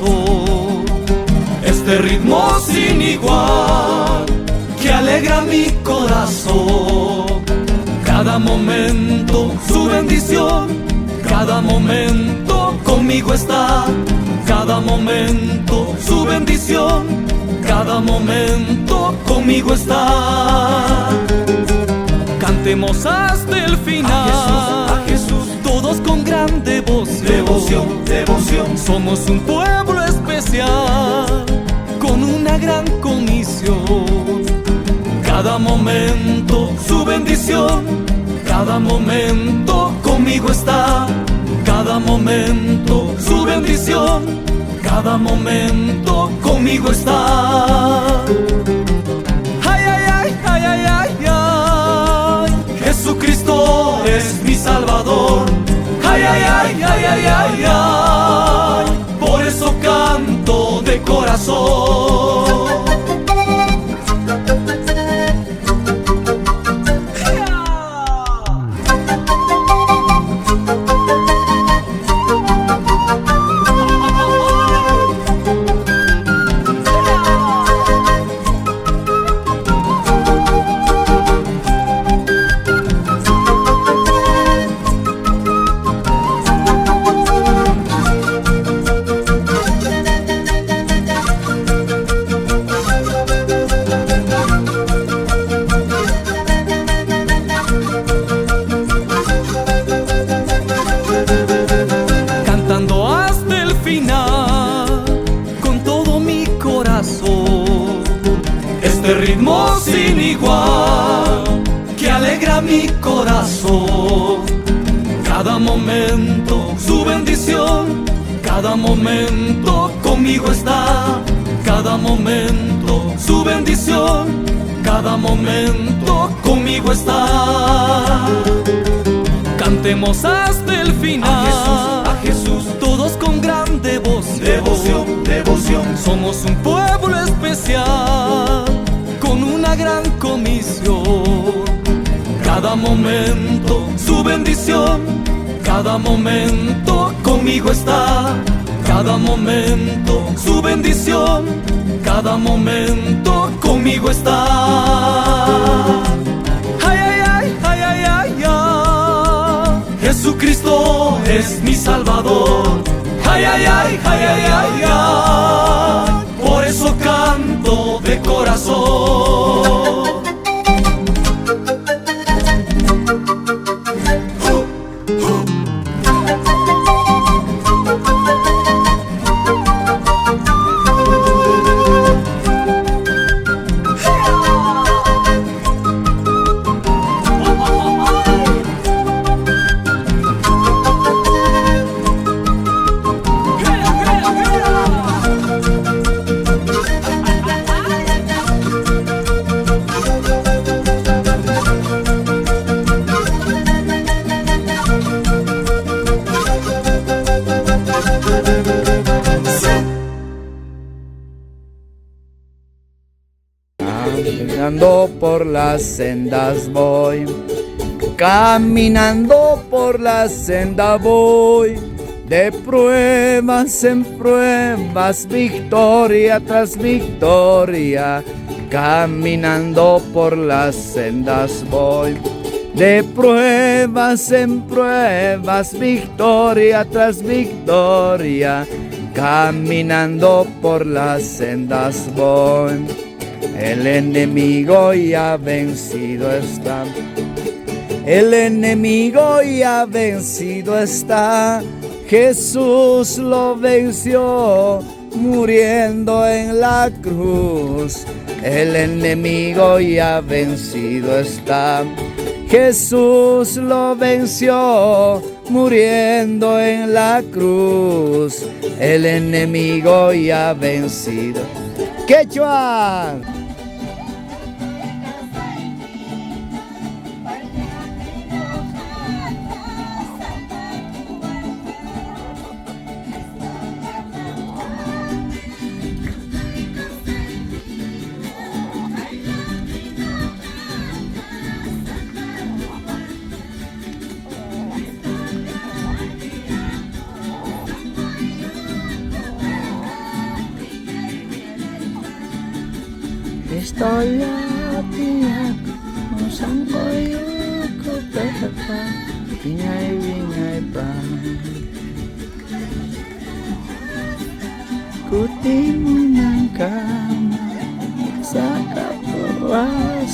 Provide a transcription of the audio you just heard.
corazón. Este ritmo sin igual que alegra mi corazón. Cada momento su bendición, cada momento conmigo está. Cada momento su bendición, cada momento conmigo está. Cantemos hasta el final, a Jesús, todos con gran devoción. Devoción, devoción. Somos un pueblo especial, con una gran comisión. Cada momento su bendición, cada momento conmigo está. Cada momento su bendición, cada momento conmigo está. Ay, ay, ay, ay, ay, ay, ay. Jesucristo es mi Salvador. Ay, ay, ay, ay, ay, ay, ay. Por eso canto de corazón. Este ritmo sin igual que alegra mi corazón. Cada momento su bendición, cada momento conmigo está. Cada momento su bendición, cada momento conmigo está. Cantemos hasta el final, a Jesús, todos con gran devoción. Devoción, devoción. Somos un pueblo especial, con una gran comisión. Cada momento su bendición, cada momento conmigo está. Cada momento su bendición, cada momento conmigo está. Ay, ay, ay, ay, ay, ay, ay. Jesucristo es mi Salvador. Ay, ay, ay, ay, ay, ay, ay. Por eso canto de corazón. Caminando por las sendas voy, caminando por la senda voy, de pruebas en pruebas, victoria tras victoria. Caminando por las sendas voy, de pruebas en pruebas, victoria tras victoria. Caminando por las sendas voy. El enemigo ya vencido está. El enemigo ya vencido está. Jesús lo venció muriendo en la cruz. El enemigo ya vencido está. Jesús lo venció muriendo en la cruz. El enemigo ya vencido. ¡Quechua! istorya tiyak Kung ko'y kupeta Ingay-ingay pa Kuting ng kama Sa kapawasong